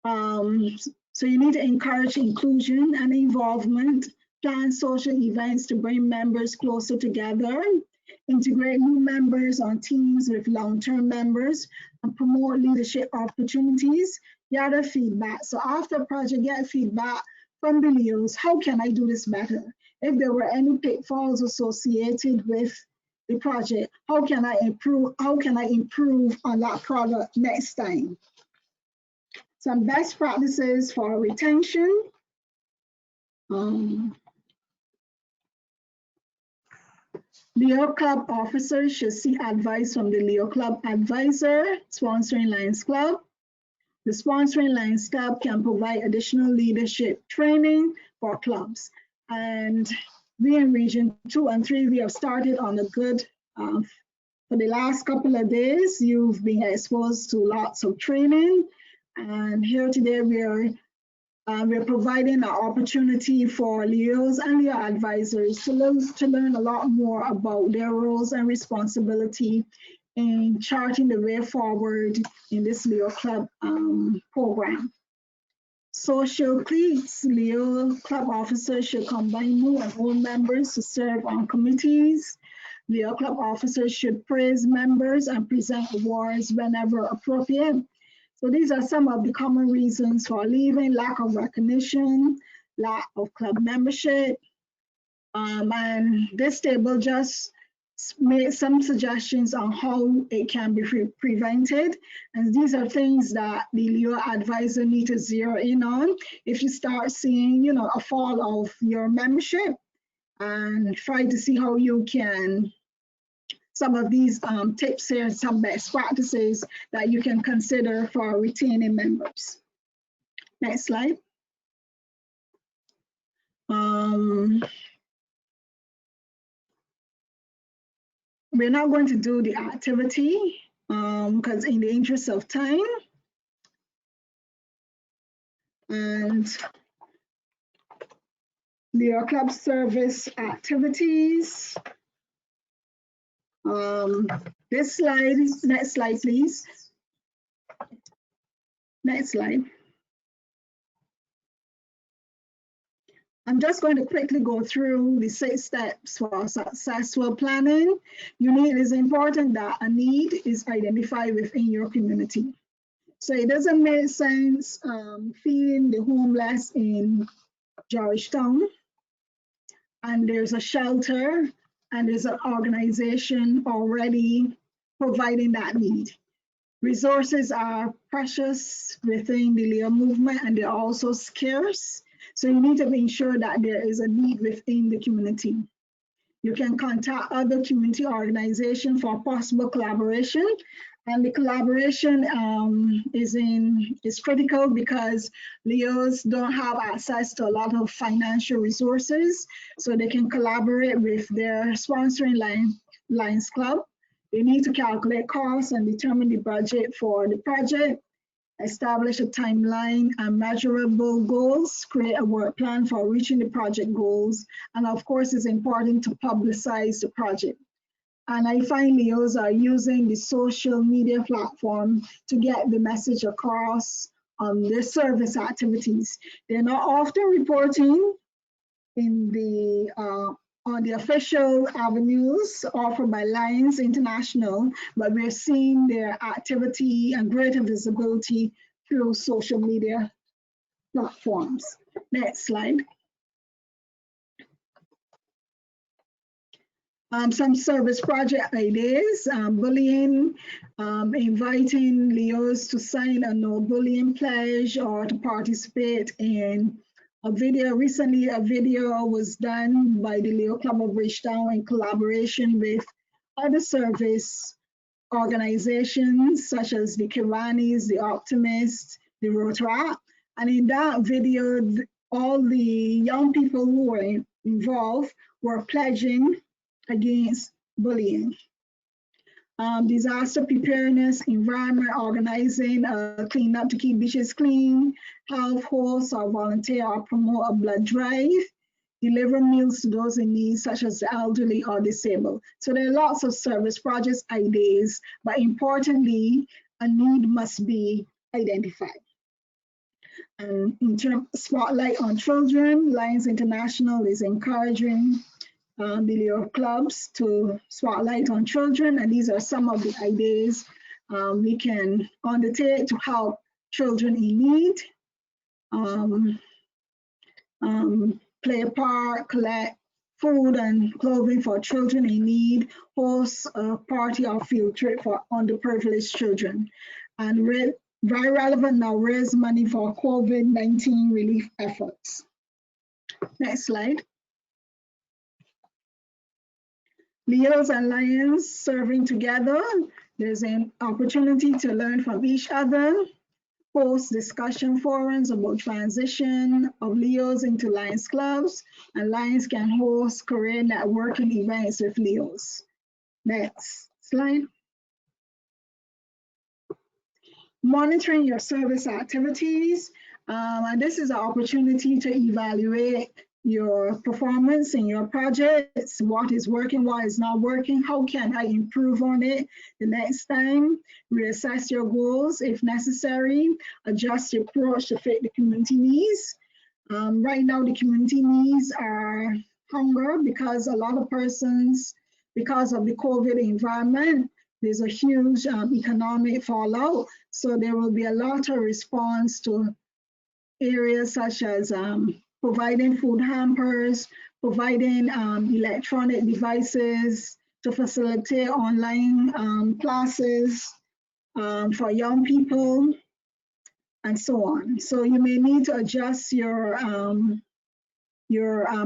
So you need to encourage inclusion and involvement, plan social events to bring members closer together, integrate new members on teams with long-term members, and promote leadership opportunities, gather feedback. So after a project, get feedback from the Leos. How can I do this better? If there were any pitfalls associated with the project, how can I improve on that product next time? Some best practices for retention. Leo Club officers should seek advice from the Leo Club advisor sponsoring Lions Club. The sponsoring Lions Club can provide additional leadership training for clubs. And we in Region 2 and 3, we have started on a good, for the last couple of days, you've been exposed to lots of training. And here today, we're providing an opportunity for Leos and Leo advisors to learn a lot more about their roles and responsibility in charting the way forward in this Leo Club program. Social cliques, Leo Club officers should combine new and old members to serve on committees. Leo Club officers should praise members and present awards whenever appropriate. So these are some of the common reasons for leaving: lack of recognition, lack of club membership. And this table just made some suggestions on how it can be prevented. And these are things that the Leo advisor need to zero in on. If you start seeing, a fall of your membership, and try to see how you can, some of these tips here, some best practices that you can consider for retaining members. Next slide. We're not going to do the activity because in the interest of time. And Leo Club service activities. This slide, next slide, please. Next slide. I'm just going to quickly go through the 6 steps for successful planning. It is important that a need is identified within your community. So it doesn't make sense feeding the homeless in Georgetown, and there's a shelter, and there's an organization already providing that need. Resources are precious within the Leo movement and they're also scarce. So you need to ensure that there is a need within the community. You can contact other community organizations for possible collaboration. And the collaboration is critical because Leos don't have access to a lot of financial resources, so they can collaborate with their sponsoring Lions Club. They need to calculate costs and determine the budget for the project, establish a timeline and measurable goals, create a work plan for reaching the project goals, and of course, it's important to publicize the project. And I find Leos are using the social media platform to get the message across on their service activities. They're not often reporting in the on the official avenues offered by Lions International, but we're seeing their activity and greater visibility through social media platforms. Next slide. Some service project ideas, bullying, inviting Leos to sign a no bullying pledge or to participate in a video. Recently, a video was done by the Leo Club of Bridgetown in collaboration with other service organizations such as the Kiwanis, the Optimists, the Rotaract. And in that video, all the young people who were involved were pledging against bullying. Disaster preparedness, environment organizing, clean up to keep beaches clean, help host or volunteer or promote a blood drive, deliver meals to those in need, such as the elderly or disabled. So there are lots of service projects ideas, but importantly, a need must be identified. And in terms of spotlight on children, Lions International is encouraging the Leo clubs to spotlight on children, and these are some of the ideas we can undertake to help children in need. Play a part, collect food and clothing for children in need, host a party or field trip for underprivileged children, and very relevant now, raise money for COVID-19 relief efforts. Next slide. Leos and Lions serving together. There's an opportunity to learn from each other, host discussion forums about transition of Leos into Lions clubs, and Lions can host career networking events with Leos. Next slide. Monitoring your service activities. And this is an opportunity to evaluate your performance in your projects, what is working, what is not working, how can I improve on it the next time, reassess your goals if necessary, adjust your approach to fit the community needs. Right now, the community needs are hunger because a lot of persons, because of the COVID environment, there's a huge economic fallout. So there will be a lot of response to areas such as providing food hampers, providing electronic devices to facilitate online classes for young people, and so on. So you may need to adjust your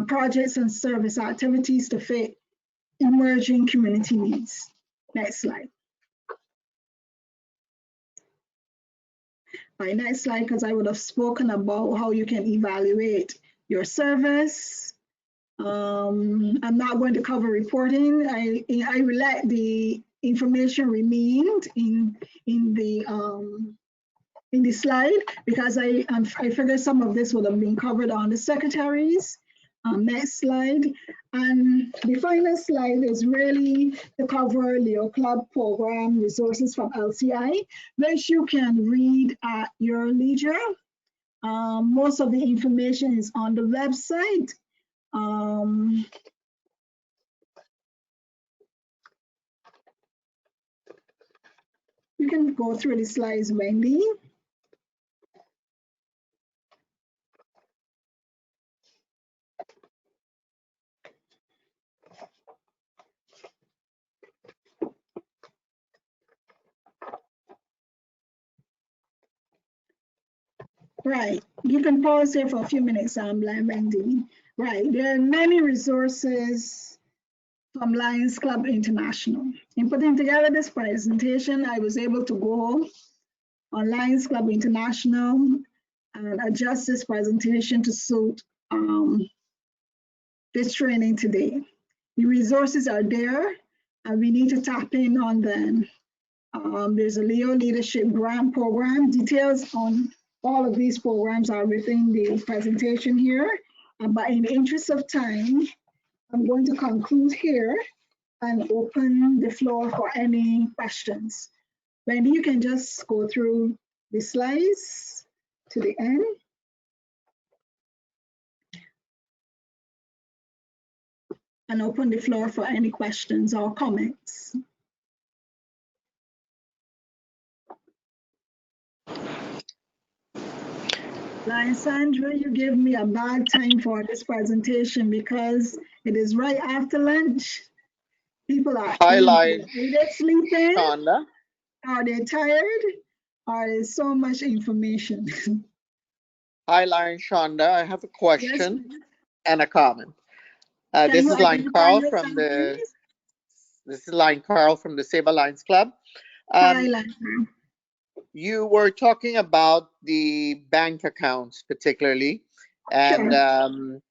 projects and service activities to fit emerging community needs. Next slide. My next slide, because I would have spoken about how you can evaluate your service. I'm not going to cover reporting. I let the information remained in the slide because I figured some of this would have been covered on the secretaries. Next slide. And the final slide is really to cover Leo Club program resources from LCI, which you can read at your leisure. Most of the information is on the website. You can go through the slides, Wendy. Right. You can pause here for a few minutes, Wendy. Right. There are many resources from Lions Club International. In putting together this presentation, I was able to go on Lions Club International and adjust this presentation to suit this training today. The resources are there and we need to tap in on them. There's a Leo Leadership Grant Program. Details on all of these programs are within the presentation here. But in the interest of time, I'm going to conclude here and open the floor for any questions. Wendy, you can just go through the slides to the end. And open the floor for any questions or comments. Sandra, you give me a bad time for this presentation because it is right after lunch. People are either sleeping, Shonda. are they tired, or there's so much information. Hi, Lion Shonda. I have a question and a comment. This is Lion Carl from the Save Lions Club. Hi, Lion. You were talking about the bank accounts particularly, and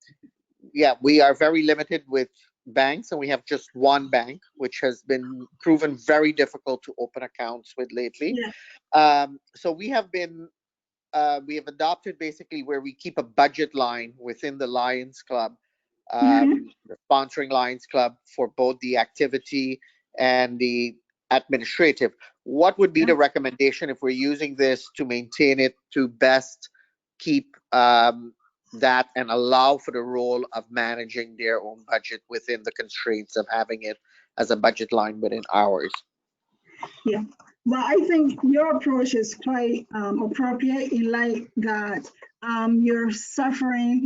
yeah, we are very limited with banks, and we have just one bank, which has been proven very difficult to open accounts with lately. So we have adopted basically where we keep a budget line within the Lions Club, the sponsoring Lions Club for both the activity and the administrative. What would be the recommendation if we're using this to maintain it to best keep that and allow for the role of managing their own budget within the constraints of having it as a budget line within ours? Yeah, well, I think your approach is quite appropriate in light that you're suffering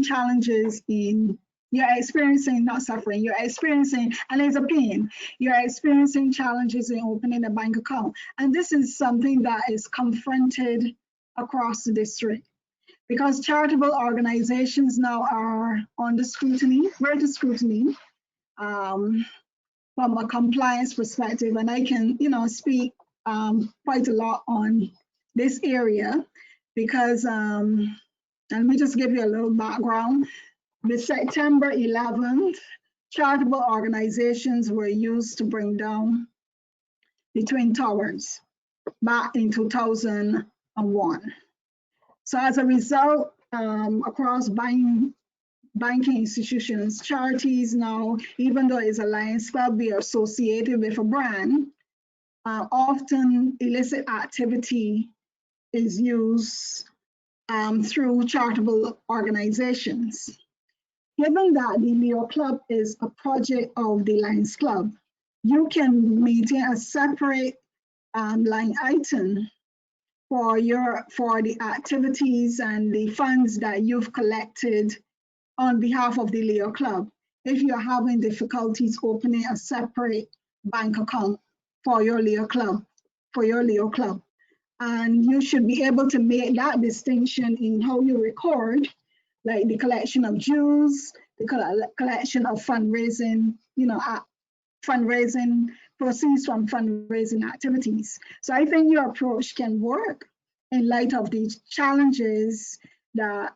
challenges in you're experiencing not suffering you're experiencing, and it's a pain, you're experiencing challenges in opening a bank account, and this is something that is confronted across the district because charitable organizations now are under scrutiny, greater scrutiny, from a compliance perspective, and I can, speak quite a lot on this area because, let me just give you a little background. The September 11th, charitable organizations were used to bring down the Twin Towers back in 2001. So as a result, across banking institutions, charities now, even though it's a Lions Club, we are associated with a brand, often illicit activity is used through charitable organizations. Given that the Leo Club is a project of the Lions Club, you can maintain a separate line item for the activities and the funds that you've collected on behalf of the Leo Club if you're having difficulties opening a separate bank account for your Leo Club, And you should be able to make that distinction in how you record, like the collection of dues, the collection of fundraising, proceeds from fundraising activities. So I think your approach can work in light of these challenges that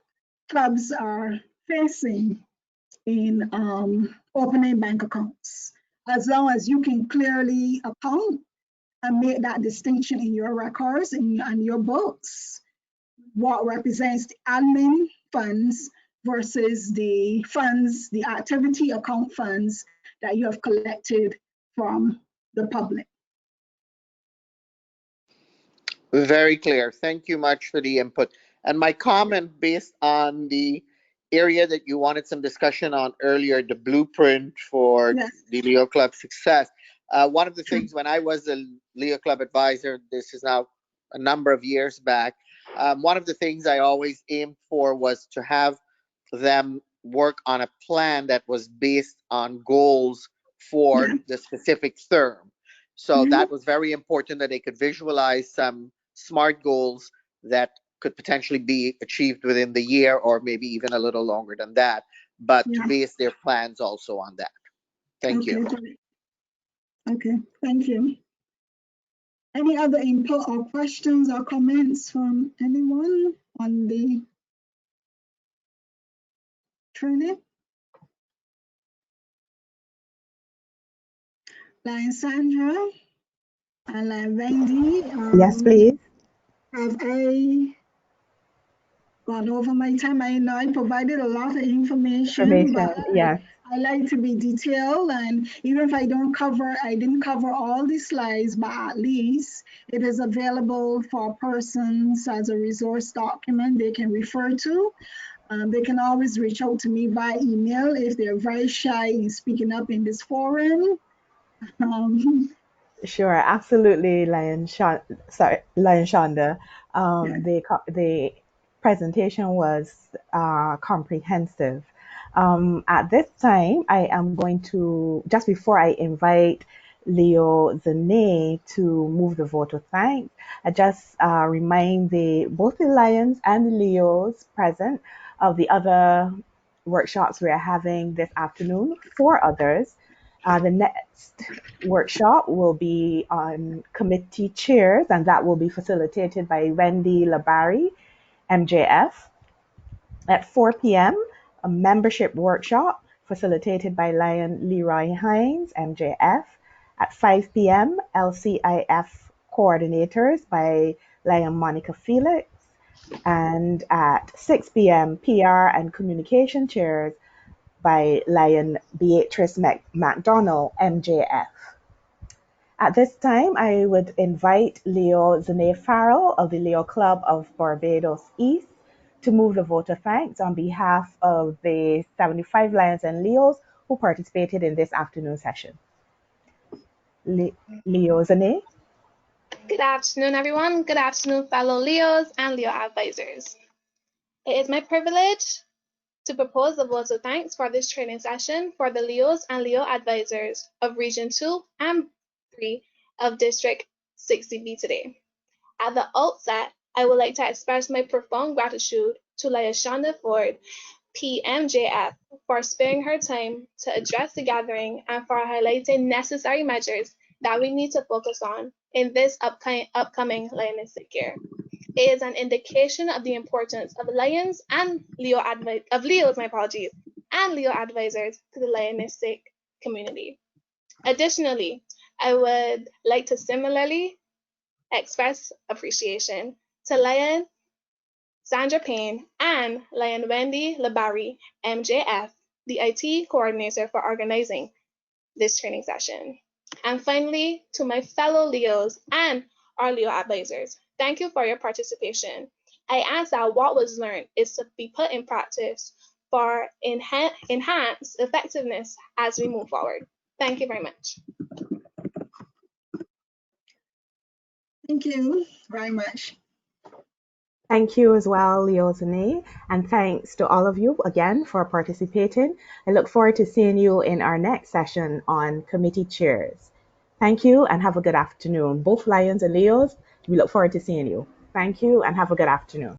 clubs are facing in opening bank accounts. As long as you can clearly account and make that distinction in your records and your books, what represents the admin funds versus the funds, the activity account funds that you have collected from the public. Very clear. Thank you much for the input. And my comment based on the area that you wanted some discussion on earlier, the blueprint for the Leo Club success. One of the things when I was a Leo Club advisor, this is now a number of years back, one of the things I always aimed for was to have them work on a plan that was based on goals for the specific term. So that was very important that they could visualize some SMART goals that could potentially be achieved within the year or maybe even a little longer than that, but to Yeah. base their plans also on that. Thank you. Okay. Okay. Thank you. Any other input or questions or comments from anyone on the training? Like Sandra and like Wendy, Yes, please. have I gone over my time? I know I provided a lot of information, but Information. Yes. I like to be detailed, and even if I didn't cover all the slides, but at least it is available for persons as a resource document they can refer to. They can always reach out to me by email if they're very shy in speaking up in this forum. Um, Sure, absolutely, Lion Shonda. yeah. The presentation was comprehensive. At this time, I am going to, just before I invite Leo Zane to move the vote of thanks, I just remind both the Lions and the Leos present of the other workshops we are having this afternoon, 4 others. The next workshop will be on committee chairs, and that will be facilitated by Wendy Labari, MJF. At 4 p.m., a membership workshop facilitated by Lion Leroy Hines, MJF. At 5 p.m., LCIF coordinators by Lion Monica Felix. And at 6 p.m., PR and communication chairs by Lion Beatrice McDonald, MJF. At this time, I would invite Leo Zane Farrell of the Leo Club of Barbados East to move the vote of thanks on behalf of the 75 Lions and Leos who participated in this afternoon session. Leo Zane. Good afternoon, everyone. Good afternoon, fellow Leos and Leo advisors. It is my privilege to propose the vote of thanks for this training session for the Leos and Leo advisors of Region 2 and 3 of District 60B today. At the outset, I would like to express my profound gratitude to Shonda Ford, PMJF, for sparing her time to address the gathering and for highlighting necessary measures that we need to focus on in this upcoming Lionistic year. It is an indication of the importance of Lions and Leos, and Leo advisors to the Lionistic community. Additionally, I would like to similarly express appreciation to Lion Sandra Payne and Lion Wendy Labari, MJF, the IT coordinator for organizing this training session. And finally, to my fellow Leos and our Leo advisors, thank you for your participation. I ask that what was learned is to be put in practice for enhanced effectiveness as we move forward. Thank you very much. Thank you very much. Thank you as well, Leo Zane, and thanks to all of you again for participating. I look forward to seeing you in our next session on committee chairs. Thank you and have a good afternoon. Both Lions and Leos, we look forward to seeing you. Thank you and have a good afternoon.